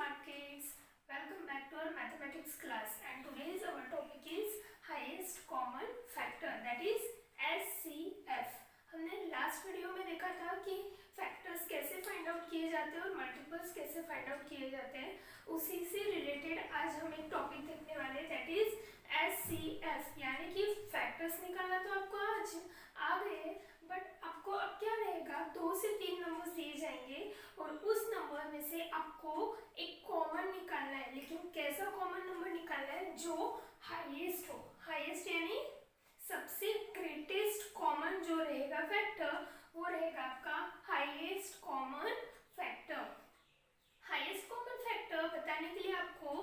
smart kids, welcome back to our mathematics class and today's our topic is highest common factor that is HCF। हमने last video में देखा था कि factors कैसे find out किए जाते हैं और मल्टीपल्स कैसे फाइंड आउट किए जाते हैं, उसी से रिलेटेड आज हम एक टॉपिक देखने वाले हैं दैट इज HCF। यानी कि फैक्टर्स निकालना तो आपको आज आ गए, बट आपको अब क्या रहेगा, 2 से 3 नंबर्स दिए जाएंगे और उस नंबर में से आपको एक कॉमन निकालना है। लेकिन कैसा कॉमन नंबर निकालना है जो हाईएस्ट हो, हाईएस्ट यानी सबसे ग्रेटेस्ट कॉमन जो रहेगा फैक्टर वो रहेगा आपका highest common factor. Highest common factor बताने के लिए आपको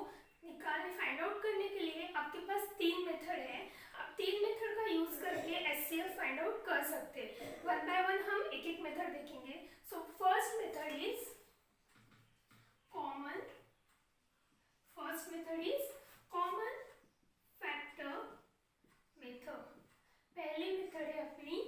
निकालने फाइंड आउट करने के लिए आपके पास 3 मेथड है। आप 3 मेथड का यूज करके HCF फाइंड आउट कर सकते हैं। वन बाय वन हम एक एक मेथड देखेंगे। So first method is common, first method is common factor method. पहली मेथड है अपनी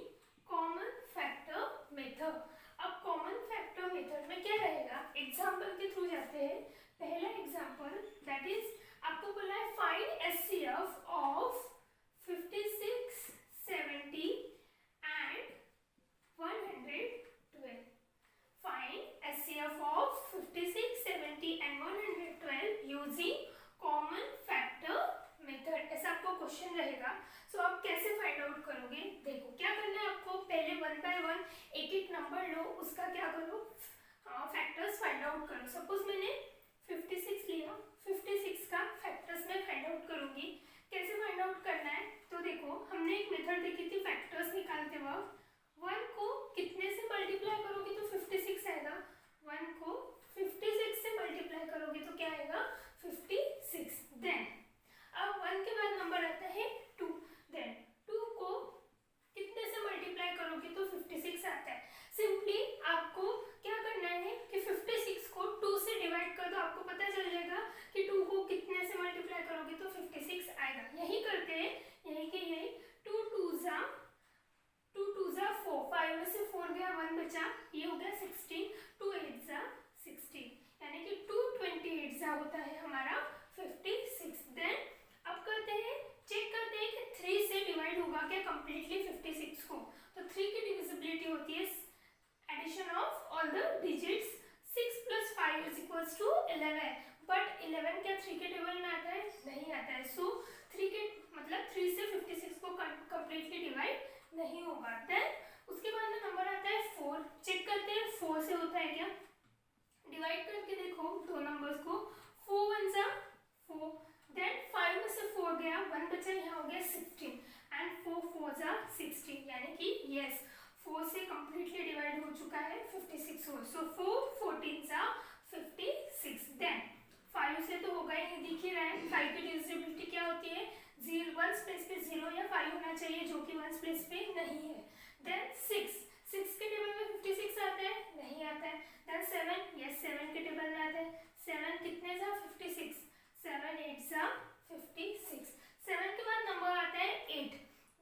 कॉमन फैक्टर मेथड। अब कॉमन फैक्टर मेथड में क्या रहेगा, एग्जांपल के थ्रू जाते हैं। पहला एग्जांपल दैट इज आपको बोला है find HCF of 56, 70 and 112। Find HCF of 56, 70 and 112 using common factor method. ऐसा आपको क्वेश्चन रहेगा। सो आप कैसे फाइंड आउट करोगे, देखो क्या करना है आपको, पहले वन बाय वन एक एक नंबर लो, उसका क्या करो, फैक्टर्स फाइंड आउट करो। सपोज मैंने 56 लिया, 56 का फैक्टर्स में फाइंड आउट करूंगी। कैसे फाइंड आउट करना है, तो देखो हमने एक मेथड देखी थी फैक्टर्स निकालते वक्त, 1 को कितने से मल्टीप्लाई करोगे तो 56 आएगा, 1 को 56 से मल्टीप्लाई करोगे तो क्या आएगा 56। देन अब 1 के बाद नंबर आता है 2, देन 2 को कितने से मल्टीप्लाई करोगे तो 56 आता है। सिंपली आपको क्या करना है कि 56 को 2 से डिवाइड कर दो, आपको पता चल जाएगा कि 2 को कितने से मल्टीप्लाई करोगे तो 56 आएगा। यही करते हैं, यही के यही 2 2 जा 4, 5 में से 4 गया, 1 बचा, ये हो गया 16, 2 8 जा 16, यानी कि 228 जा होता है हमारा 56। देन अब करते हैं, चेक करते हैं कि 3 से डिवाइड होगा क्या कंप्लीटली 56 को, तो 3 की डिविजिबिलिटी होती है addition of all the digits. 6 + 5 = 11, but 11 क्या 3 के टेबल में आता है, नहीं आता है। सो 3 के मतलब 3 से 56 को कंप्लीटली डिवाइड नहीं होगा। देन उसके बाद में नंबर आता है 4, चेक करते हैं 4 से होता है क्या, डिवाइड करके देखो दो नंबर्स को, 4 1 जा 4, देन 5 में से 4 गया, 1 बचा, यहाँ हो गया 16 एंड 4 4 जा 16, यानी कि यस 4 से कंप्लीटली डिवाइड हो चुका है 56 हो। सो 4 14 जा 56। देन 5 से तो होगा ही नहीं, दिख ही रहा है, 5 की डिविजिबिलिटी क्या होती है, 0 1 प्लेस पे 0 या 5 होना चाहिए जो कि 1 प्लेस पे नहीं है। देन 6 के टेबल में 56 आता है, नहीं आता है। देन 7, यस 7 के टेबल में आता है, 7 कितने जा 56, 7 8 जा 56। 7 के बाद नंबर आता है 8,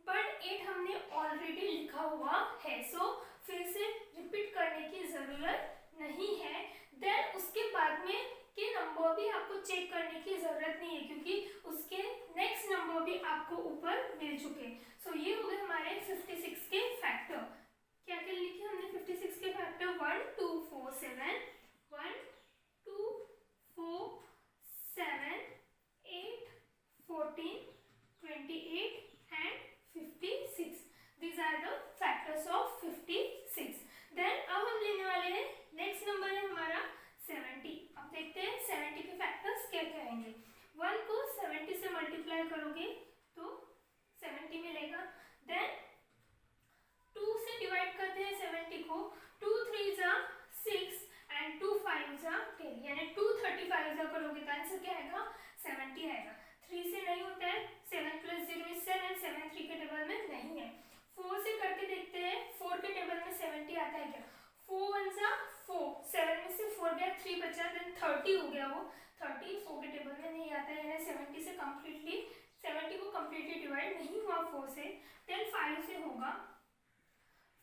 बट 8 हमने ऑलरेडी लिखा हुआ है, सो फिर से रिपीट करने की जरूरत नहीं है। देन उसके बाद में के नंबर भी आपको चेक करने की जरूरत नहीं है क्योंकि उसके नेक्स्ट नंबर भी आपको ऊपर मिल चुके। सो ये हो गए हमारे 56 के फैक्टर। क्या क्या लिखे हमने 56 के factor, 1 2 4 7, 1 2 4 7 8 14 28 and 56। These are the factors of 56। Then अब हम लेने वाले हैं नेक्स्ट नंबर है हमारा 70। अब देखते हैं 70 के फैक्टर्स क्या क्या आएंगे। 1 को 70 से मल्टीप्लाई करोगे तो 70 मिलेगा। देन 2 से डिवाइड करते हैं 70 को, 2 3 जा 6 एंड 2 5 जा 10, यानी 2 35 जा करोगे तो आंसर क्या आएगा 70 आएगा। 3 से नहीं होता है, 7 + 0 = 7, 7 3 के टेबल में नहीं है। 4 से करके देखते हैं, 4 के टेबल में 70 आता है क्या, 4 1 जा 4, 7 में से 4 गया, 3 बचा, देन 30 हो गया, वो 30 4 के टेबल में नहीं आता है, यानी 70 से कंप्लीटली 70 को कंप्लीटली डिवाइड नहीं हुआ 4 से। देन 5 से होगा,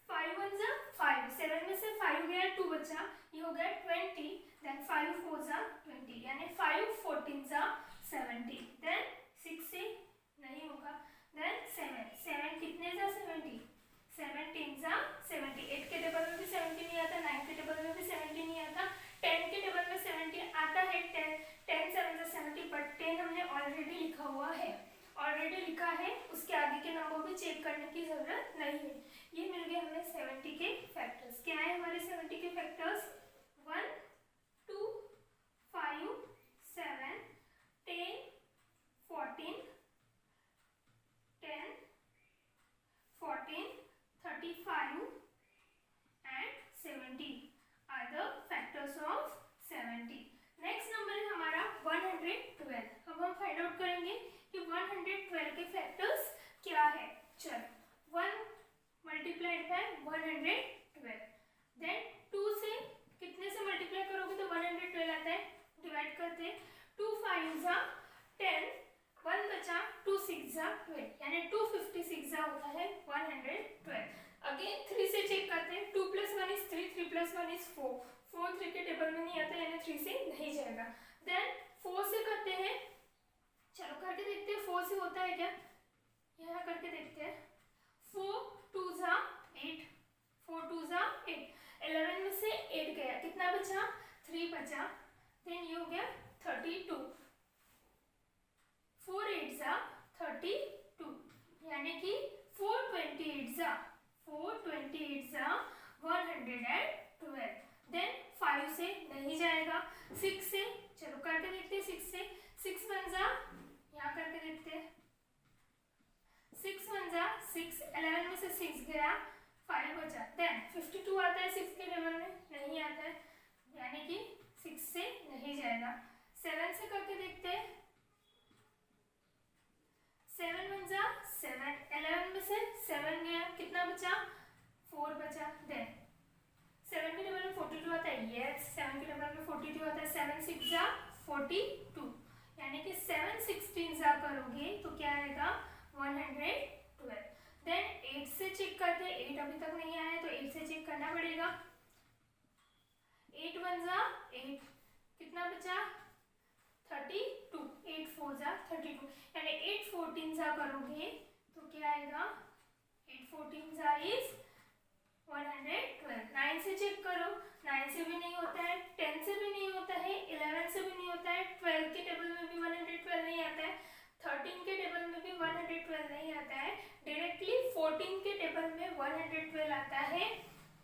5 1 जा 5, 7 में से 5 गया, 2 बचा, ये हो गया 20, देन 5 4 4 जा 20 यानी 5 14 जा 70। देन 6 से नहीं होगा। देन 7 कितने जा 70, 17 जा 70। 8 के टेबल में भी 70 नहीं आता, 9 के टेबल में भी 70 नहीं आता, 10 के टेबल में 70 आता है। 10 7 जा 70, बट 10 हमने ऑलरेडी लिखा हुआ है, ऑलरेडी लिखा है, उसके आगे के नंबर भी चेक करने की जरूरत नहीं है। ये मिल गए हमें 70 के फैक्टर्स। क्या है हमारे 70 के factors? 1 2 5 7 10 14 10 14 35 and 70 are the factors of 70. Next number है हमारा 112। अब हम फाइंड आउट करेंगे कि 112 के फैक्टर्स क्या है। चलो 1 मल्टीप्लाइड बाय 112, देन 2 से कितने से मल्टीप्लाई करोगे तो 112 आता है, डिवाइड करते हैं। 2 5 जा 10, 1 बचा, 2 6 जा 12 यानी 256 जा होता है 112। अगेन 3 से चेक करते हैं। 2 + 1 = 3, 3 + 1 = 4, 4 3 के टेबल में नहीं आता यानी 3 से नहीं जाएगा। देन 4 से करते हैं, चलो करके देखते हैं 4 से होता है क्या, यहाँ करके देखते हैं। 4 2 जा 8, 4 2 जा 8, 11 में से 8 गया, कितना बचा, 3 बचा। देन ये हो गया 32, 4 8 जा 32 यानी कि 428 जा 112। देन 5 से नहीं जाएगा। 6 से चलो करके देखते हैं। 6 से 6 1 जा, यहाँ करके देखते हैं। 6 1 जा 6, 11 में से 6 गया, 5 बचा। देन 52 आता है 6 के टेबल में, नहीं आता है यानी कि 6 से नहीं जाएगा। 7 से करके देखते हैं। 7 1 जा 7, 11 में से 7 गया, कितना बचा, 4 बचा। देन 7 के टेबल में 42 आता है, यस 7 के टेबल में 42 आता है। 7 6 जा 42 यानी कि 7 16 जा करोगे तो क्या आएगा, 112। देन 8 से चेक करते हैं। 8 अभी तक नहीं आया है तो 8 से चेक करना पड़ेगा। 8 1 जा 8, कितना बचा, 32, 8 4 जा 32 यानी 8 14 जा करोगे तो क्या आएगा, 8 14 जा इज 112। 9 से चेक करो, 9 से भी नहीं होता है, 10 से भी नहीं होता है, 11 से भी नहीं होता है, 12 के टेबल में भी 112 नहीं आता है, 13 के टेबल में भी 112 नहीं आता है, डायरेक्टली 14 के टेबल में 112 आता है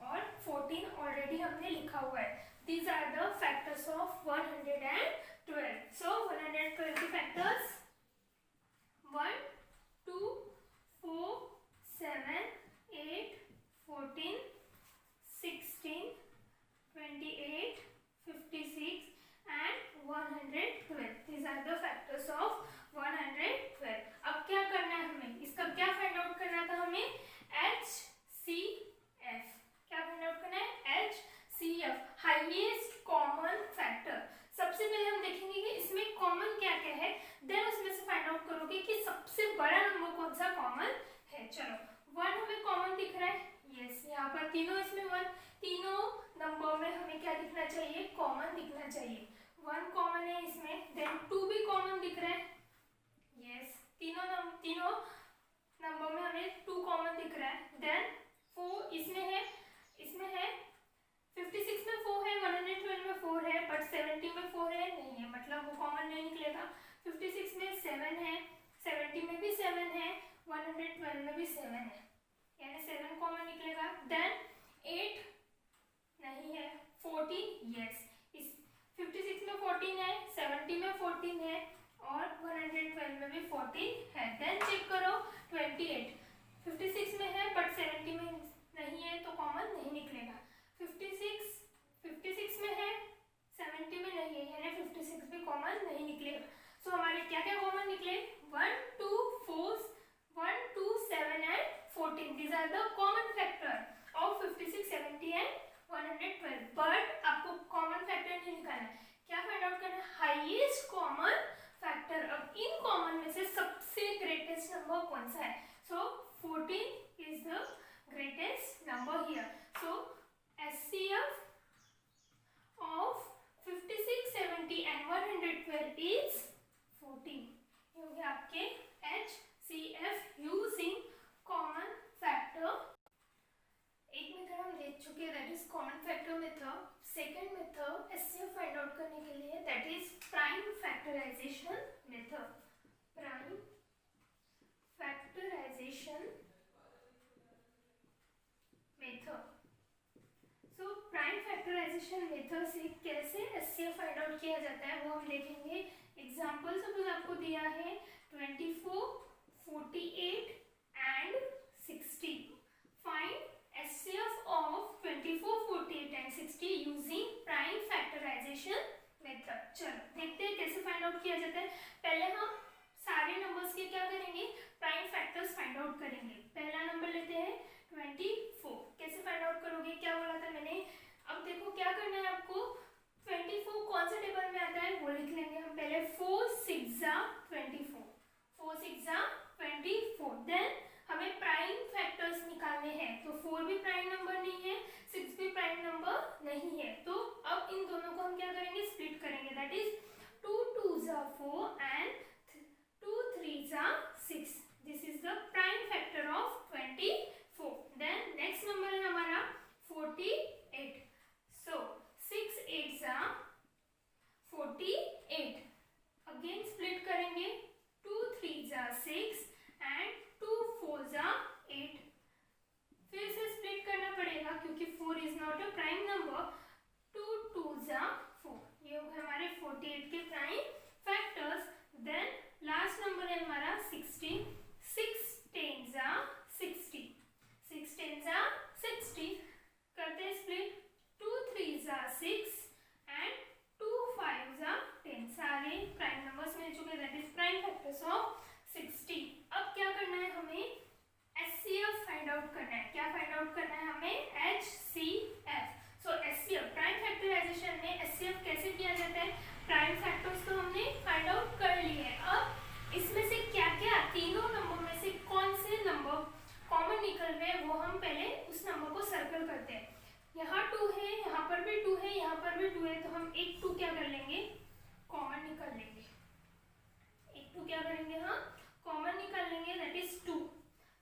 और 14 ऑलरेडी हमने लिखा हुआ है। These are the factors of 112. So 112 के factors 1 2 4 7 8 14 16 28 56 and 112. These are the factors of 112. अब क्या करना है हमें, इसका क्या फाइंड आउट करना था हमें, HCF। क्या फाइंड आउट करना है, HCF हाईएस्ट कॉमन फैक्टर। सबसे पहले हम देखेंगे कि इसमें कॉमन क्या क्या है, देन उसमें से फाइंड आउट करोगे कि सबसे बड़ा नंबर कौन सा कॉमन है। चलो 1 हमें कॉमन दिख रहा है, यस यहाँ पर तीनों इसमें 1, तीनों नंबर में हमें क्या दिखना चाहिए, कॉमन दिखना चाहिए। 1 कॉमन है इसमें, देन 2 भी कॉमन दिख रहा है, यस तीनों नंबर में हमें 2 कॉमन दिख रहा है। देन 4 इसमें है 56 में 4 है, 112 में 4 है, बट 70 में 4 है नहीं है, मतलब वो कॉमन नहीं निकलेगा। 56 में 7 है, 70 में भी 7 है, 112 में भी 7 है यानी 7 कॉमन निकलेगा। देन 8 नहीं है, 14 यस, इस 56 में 14 है, 70 में 14 है और 112 में भी 14 है। देन चेक करो 28, 56 में है बट 70 में नहीं है तो कॉमन नहीं निकलेगा। 56 में है, 70 में नहीं है यानी 56 भी कॉमन नहीं निकलेगा। सो हमारे क्या क्या कॉमन निकले, 1 2 4 1 2 7 and 14। These are the common factor of 56, 70 and 112। But आपको कॉमन फैक्टर नहीं निकालना है, क्या फाइंड आउट करना है, हाईएस्ट कॉमन फैक्टर। अब इन कॉमन में से सबसे ग्रेटेस्ट नंबर कौन सा है, so 14 is the greatest number here. So HCF of 56, आपके HCF यूजिंग कॉमन फैक्टर। एक मेथड हम देख चुके हैं, that is common factor method. Second method HCF find out करने के लिए, that is prime factorisation method. Prime factorisation method. So prime factorisation method से कैसे HCF फाइंड आउट किया जाता है वो हम देखेंगे। एग्जांपल सपोज आपको दिया है 24, 48 and 60। Find HCF of 24, 48 and 60 using prime factorisation method. चलो देखते हैं कैसे फाइंड आउट किया जाता है। पहले हम सारे नंबर्स के क्या करेंगे, प्राइम फैक्टर्स फाइंड आउट करेंगे। पहला नंबर लेते हैं 24। कैसे फाइंड आउट करोगे, क्या बोला था मैंने। अब देखो क्या करना है आपको, 24 कौन से टेबल में आता है वो लिख लेंगे हम पहले। 4 6 24, 4 6 24। देन हमें प्राइम फैक्टर्स निकालने हैं, तो 4 भी प्राइम नंबर नहीं है, 6 भी प्राइम नंबर नहीं है। तो अब इन दोनों को हम क्या करेंगे, स्प्लिट करेंगे। That is 2 2 4 and 2 3 6। This is the prime factor of 24। Then next number है हमारा 48। सो 6 8 48। अगेन स्प्लिट करेंगे, 2 3 6 एंड 2 4 8। फिर से स्प्लिट करना पड़ेगा क्योंकि 4 is not a prime number. 2 2 4। ये हो गए हमारे 48 के prime factors. Then last number है हमारा 60। 6 10 60, 6 10 60। करते हैं स्प्लिट, 2 3 6 एंड 2 5 10। सारे प्राइम नंबर्स मिल चुके, that is prime factors of 60। अब क्या करना है, हमें HCF फाइंड आउट करना है। क्या फाइंड आउट करना है हमें, HCF। सो HCF प्राइम फैक्टराइजेशन में HCF कैसे किया जाता है। प्राइम फैक्टर्स तो हमने फाइंड आउट कर लिए हैं। अब इसमें से क्या क्या, तीनों नंबर में से कौन से नंबर कॉमन निकल रहे हैं वो हम पहले उस नंबर को सर्कल करते हैं। यहाँ 2 है, यहाँ पर भी 2 है, यहाँ पर भी 2 है, तो हम एक 2 क्या कर लेंगे, कॉमन निकाल लेंगे। एक 2 क्या करेंगे, हम कॉमन निकाल लेंगे, दैट इज 2।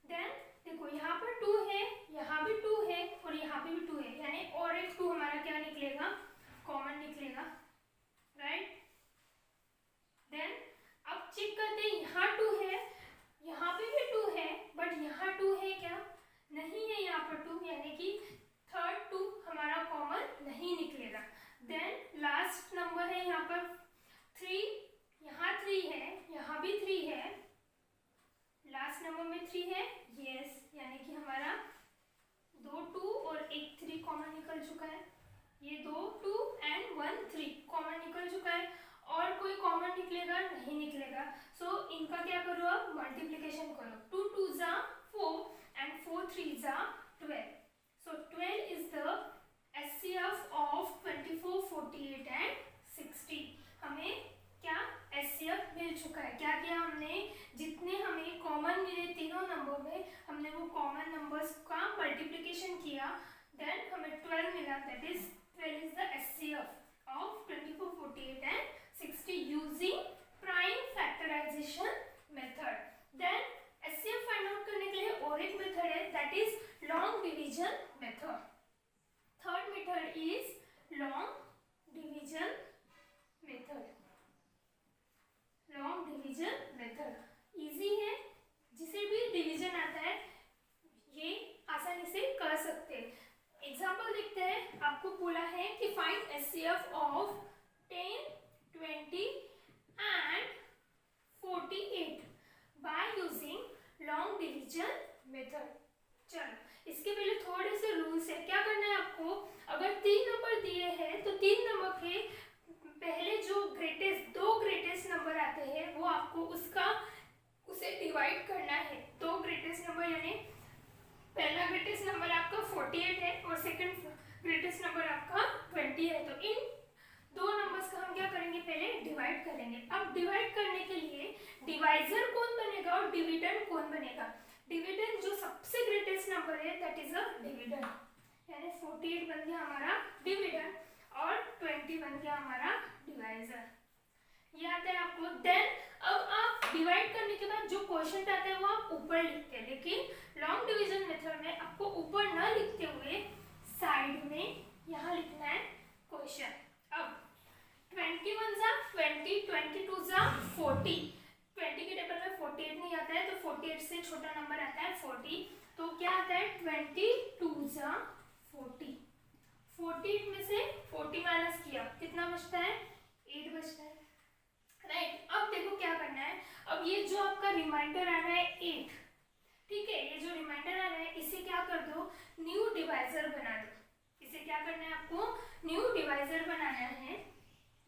देन देखो यहाँ पर 2 है, यहाँ भी 2 है और यहाँ पे भी 2 है, यानी और एक 2 हमारा क्या निकलेगा, कॉमन निकलेगा, राइट। देन अब चेक करते हैं, यहाँ 2 है, यहाँ पे भी 2 है, बट यहाँ 2 है क्या, नहीं है यहाँ पर 2, यानी कि थर्ड 2 हमारा कॉमन नहीं निकलेगा। देन लास्ट नंबर है यहाँ पर 3, यहाँ 3 है, यहाँ भी 3 है, लास्ट नंबर में 3 है, यस, यानी कि हमारा 2 2 और एक 3 कॉमन निकल चुका है। ये 2 2 एंड 1 3 कॉमन निकल चुका है। और कोई कॉमन निकलेगा, नहीं निकलेगा। सो इनका क्या करो, अब मल्टीप्लिकेशन करो। 2 2 4 and 4 3 12। So 12 is the HCF of 24, 48 and 60। हमें क्या HCF मिल चुका है। क्या किया हमने, जितने हमें कॉमन मिले तीनों नंबर में, हमने वो कॉमन नंबर्स का मल्टीप्लिकेशन किया, देन हमें 12 मिला। That is 12 is the HCF of 24, 48 and 60 using prime factorization method. Then HCF find out करने के लिए और एक मेथड है, that is long division method. Third method is long division method. long division method easy है, जिसे भी division आता है ये आसानी से कर सकते हैं। एग्जाम्पल देखते हैं, आपको बोला है कि find HCF of 10, 20 and 48 by using long division method. चलो इसके पहले थोड़े से रूल्स है। क्या करना है आपको, अगर 3 नंबर दिए हैं तो 3 नंबर के पहले जो दो ग्रेटेस्ट नंबर आते हैं वो आपको उसे डिवाइड करना है। 2 ग्रेटेस्ट नंबर, यानी पहला ग्रेटेस्ट नंबर आपका 48 है और सेकंड ग्रेटेस्ट नंबर आपका 20 है, तो इन 2 नंबर्स का हम क्या करेंगे, पहले डिवाइड करेंगे। अब डिवाइड करने के लिए डिवाइजर कौन बनेगा और डिविडेंड कौन बनेगा। डिविडेंड जो सबसे ग्रेटेस्ट नंबर है दैट इज अ डिविडेंड, यानी 48 बन गया हमारा डिविडेंड और 20 बन गया हमारा डिवाइजर। ये आता है आपको। देन अब आप डिवाइड करने के बाद जो क्वोशंट आता है वो आप ऊपर लिखते हैं, लेकिन लॉन्ग डिवीजन मेथड में आपको ऊपर न लिखते हुए साइड में यहाँ लिखना है क्वेश्चन। अब 21 जा 20, 22 जा 40, 20 के टेबल में 48 नहीं आता है तो 48 से छोटा नंबर आता है 40, तो क्या आता है 22 जा 40, 48 में से 40 माइनस किया कितना बचता है 8 बचता है, राइट। अब देखो क्या करना है, अब ये जो आपका रिमाइंडर आ रहा है 8, ठीक है, ये जो रिमाइंडर आ रहा है इसे क्या कर दो न्यू डिवाइजर बना दो, इसे क्या करना है आपको न्यू डिवाइजर बनाना है।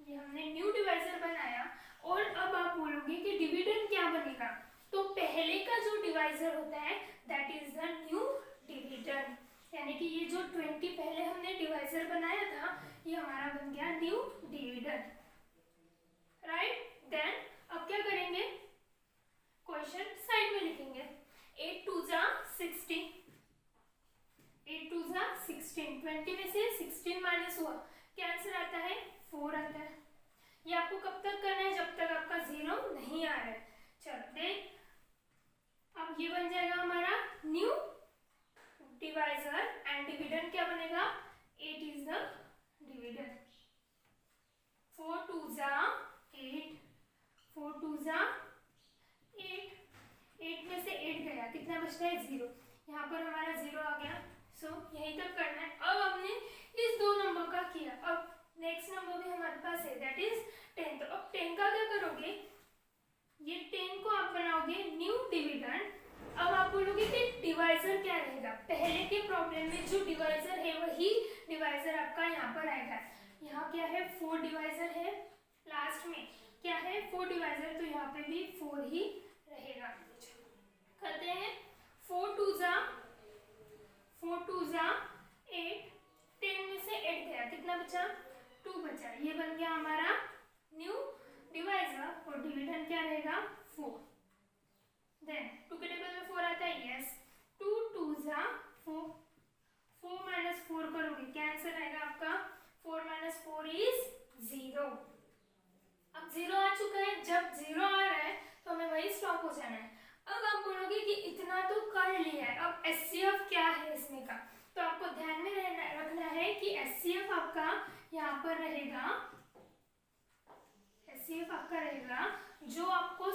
ये हमने न्यू डिवाइजर बनाया और अब आप बोलोगे कि डिविडेंड क्या बनेगा, तो पहले का जो डिवाइजर होता है that is the new dividend, यानी कि ये जो 20 पहले हमने डिवाइजर बनाया था ये हमारा बन गया न्यू डिविडेंड, राइट। देन अब क्या करेंगे क्वेश्चन साइड में लिखेंगे 8 2 जा 16, 8 2 जा 16, 20 में से 16 माइनस हुआ क्या आंसर आता है 4 आता है। ये आपको कब तक करना है जब तक आपका 0 नहीं आ रहा है। चलो देख अब ये बन जाएगा हमारा न्यू डिवाइजर एंड डिविडेंड क्या बनेगा 8 इज द डिविडेंड, 4 2 जा 8, 4 2 जा 8, 8 में से 8 गया कितना बचता है 0, यहाँ पर हमारा 0 आ गया। सो यहीं तक करना है। अब हमने इस दो नंबर का किया, अब नेक्स्ट नंबर भी हमारे पास है दैट इज 10, तो अब 10 का क्या करोगे, ये 10 को आप बनाओगे न्यू डिविडेंड। अब आप बोलोगे कि डिवाइजर क्या रहेगा, पहले के प्रॉब्लम में जो डिवाइजर है वही डिवाइजर आपका यहाँ पर आएगा। यहाँ क्या है 4 डिवाइजर है, लास्ट में क्या है 4 डिवाइजर, तो यहाँ पे भी 4 ही रहेगा। करते हैं 4 2 जा 8, 10 में से 8 गया कितना बचा 2 बचा, ये बन गया हमारा न्यू डिवाइजर और डिविडेंड क्या रहेगा 4। देन 2 के टेबल में 4 आता है, यस 2 2 जा 4, 4 माइनस 4 करोगे क्या आंसर आएगा आपका 4 माइनस 4 इज 0। अब 0 आ चुका है, जब 0 आ रहा है तो हमें वही स्टॉप हो जाना है। अब आप बोलोगे कि इतना तो कर लिया है, अब HCF क्या है इसमें का, तो आपको ध्यान में रखना है कि HCF आपका यहाँ पर रहेगा, HCF आपका रहेगा जो आपको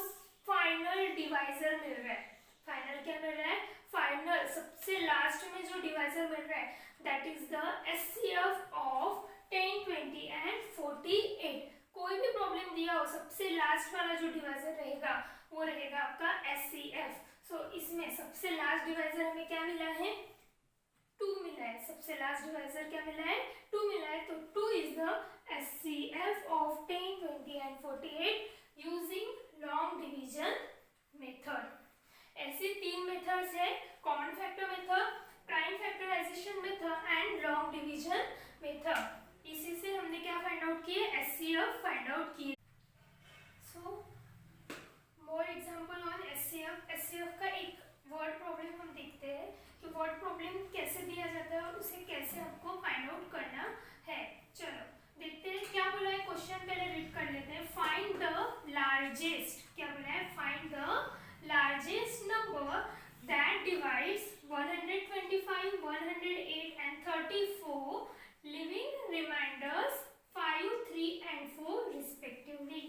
फाइनल डिवाइजर मिल रहा है। फाइनल क्या मिल रहा है, फाइनल सबसे लास्ट में जो डिवाइजर मिल रहा है that is the HCF of 10 20 and 48। कोई भी प्रॉब्लम दिया हो सबसे लास्ट वाला जो डिवाइजर रहेगा वो रहेगा आपका HCF। सो इसमें सबसे लास्ट डिवाइजर हमें क्या मिला है 2 मिला है, सबसे लास्ट डिवाइजर क्या मिला है 2 मिला है, तो 2 is the HCF of 10 20 and 48 using long division method. ऐसे 3 मेथड्स है, common factor method, prime factorisation method and long division method. इसी से हमने क्या फाइंड आउट किए HCF फाइंड आउट किए। So more example on HCF का एक वर्ड प्रॉब्लम हम देखते हैं कि वर्ड प्रॉब्लम कैसे दिया जाता है और उसे कैसे आपको फाइंड आउट करना है। चलो देखते हैं क्या बोला है क्वेश्चन, पहले रीड कर लेते हैं। फाइंड द लार्जेस्ट, क्या बोला है find the largest number that divides 125 108 and 34 living remainders 5 3 and 4 respectively.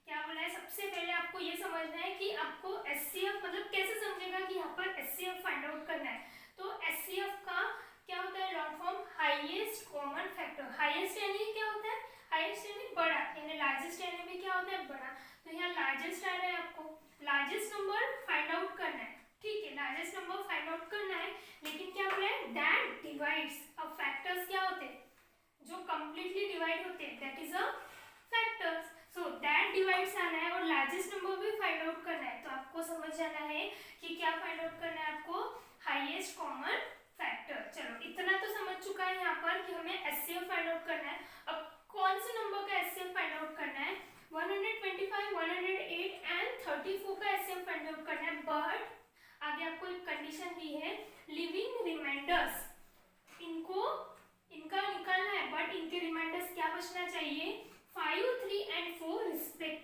क्या बोला है, सबसे पहले आपको ये समझना है कि आपको HCF मतलब कैसे समझेगा कि यहाँ पर HCF फाइंड आउट करना है। तो HCF का क्या होता है long form highest common factor. Highest यानी क्या होता है, हाईएस्ट यानी बड़ा, यानी लार्जेस्ट यानी भी क्या होता है बड़ा, तो यहाँ लार्जेस्ट आ रहा है, आपको लार्जेस्ट नंबर फाइंड आउट करना है, ठीक है लार्जेस्ट नंबर फाइंड आउट करना है। लेकिन क्या बोला है दैट डिवाइड्स, अब फैक्टर्स क्या होते हैं जो कंप्लीटली डिवाइड होते हैं that is a factors. So that divides आना है और लार्जेस्ट नंबर भी फाइंड आउट करना है, तो आपको समझ जाना है कि क्या फाइंड आउट करना है आपको हाईएस्ट कॉमन फैक्टर। चलो इतना तो समझ चुका है यहाँ पर कि हमें HCF फाइंड आउट करना है। अब कौन से नंबर का HCF फाइंड आउट करना है 125 108 एंड 34 का HCF फाइंड आउट करना है, बट आगे आपको एक कंडीशन दी है लिविंग रिमाइंडर्स, इनका निकालना है बट इनके रिमाइंडर्स क्या बचना चाहिए 5 3 एंड 4 रिस्पेक्टिवली।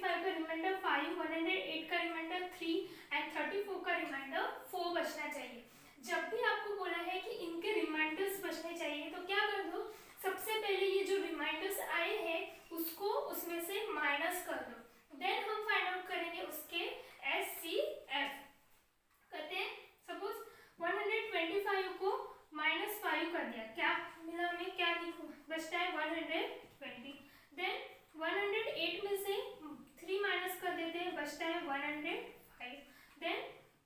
125 का रिमाइंडर 5, 108 का रिमाइंडर 3 एंड 34 का रिमाइंडर 4 बचना चाहिए। जब भी आपको बोला है कि इनके रिमाइंडर्स बचने चाहिए तो क्या कर दो, सबसे पहले ये जो रिमाइंडर्स आए हैं उसको उसमें से माइनस कर दो, देन हम फाइंड आउट करेंगे उसके SCF। कहते हैं सपोज 125 को -5 कर दिया, क्या मिला हमें, क्या बचता है 120, देन 108 में से 3 माइनस कर देते हैं, बचता है 105, देन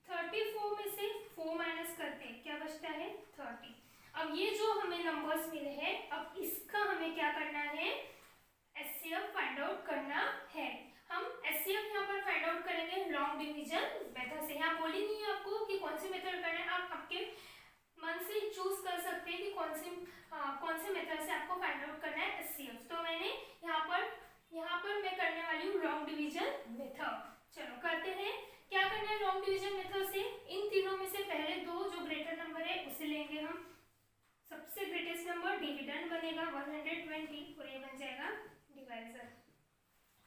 34 में से 4 माइनस करते हैं, क्या बचता है 30। अब ये जो हमें नंबर्स मिले हैं, अब इसका हमें क्या करना है, SCF फाइंड आउट करना है। हम SCF यहाँ पर फाइंड आउट करेंगे लॉन्ग डिवीजन मेथड से। यहाँ बोली नहीं है आपको कि कौन सी मेथड करना है, आप आपके मन से चूज कर सकते हैं कि कौन से मेथड से आपको फाइंड आउट करना है SCF। तो मैंने यहाँ पर मैं करने वाली हूँ लॉन्ग डिवीजन मेथड। चलो करते हैं, क्या करना है लॉन्ग डिवीजन मेथड से, इन तीनों में से पहले दो जो ग्रेटर नंबर है उसे लेंगे हम। सबसे ग्रेटेस्ट नंबर डिविडेंड बनेगा 120 और ये बन जाएगा डिवाइजर,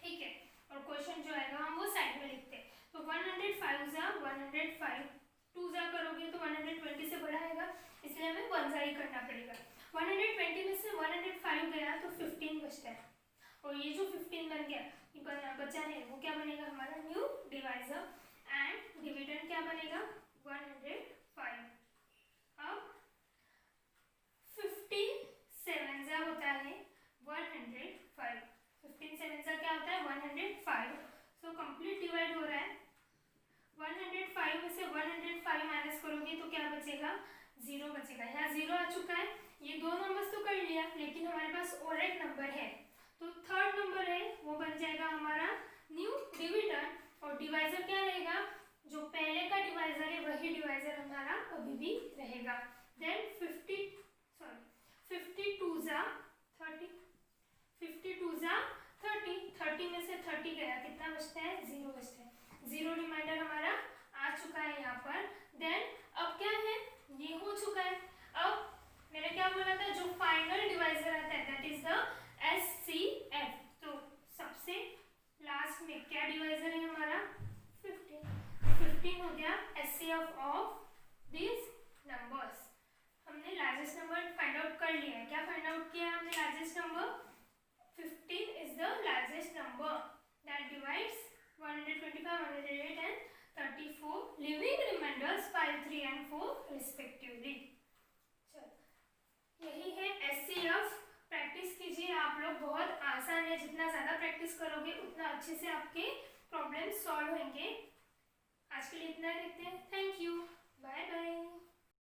ठीक है। और क्वेश्चन जो आएगा हम वो साइड में लिखते हैं। तो 105 जा 105, 2 जा करोगे तो 120 से बड़ा आएगा, इसलिए हमें 1 जा ही करना पड़ेगा। 120 में से 105 गया तो 15 बचता है, और ये जो 15 बन गया बचा है वो क्या बनेगा हमारा न्यू डिवाइजर, एंड डिविडेंड क्या बनेगा 105। अब 15 7 जा होता है 105, 15 7 जा क्या होता है 105, सो कंप्लीट डिवाइड हो रहा है। 105 में से 105 माइनस करोगे तो क्या बचेगा 0 बचेगा, यहाँ 0 आ चुका है। ये दो नंबर्स तो कर लिया, लेकिन हमारे पास और एक नंबर है, तो थर्ड नंबर है वो बन जाएगा हमारा न्यू डिविडेंड, और डिवाइजर क्या रहेगा, जो पहले का डिवाइजर है वही डिवाइजर हमारा अभी भी रहेगा। देन 52 जा 30, 52 जा 30 में से 30 गया, कितना बचता है 0 बचता है, 0 रिमाइंडर हमारा आ चुका है यहाँ पर। देन अब क्या है, ये हो चुका है। अब मैंने क्या बोला था, जो फाइनल डिवाइजर आता है दैट इज द SCF। तो सबसे लास्ट में क्या डिवाइजर है हमारा 15 हो गया SCF ऑफ दिस नंबर्स। हमने लार्जेस्ट नंबर फाइंड आउट कर लिया है। क्या फाइंड आउट किया है हमने, largest number 15 is the largest number that divides 125, 108 and 34, leaving remainders 5, 3 and 4 respectively। यही है SCF। प्रैक्टिस कीजिए आप लोग, बहुत आसान है, जितना ज़्यादा प्रैक्टिस करोगे उतना अच्छे से आपके प्रॉब्लम सॉल्व होंगे। आज के लिए इतना देखते हैं, थैंक यू, बाय बाय।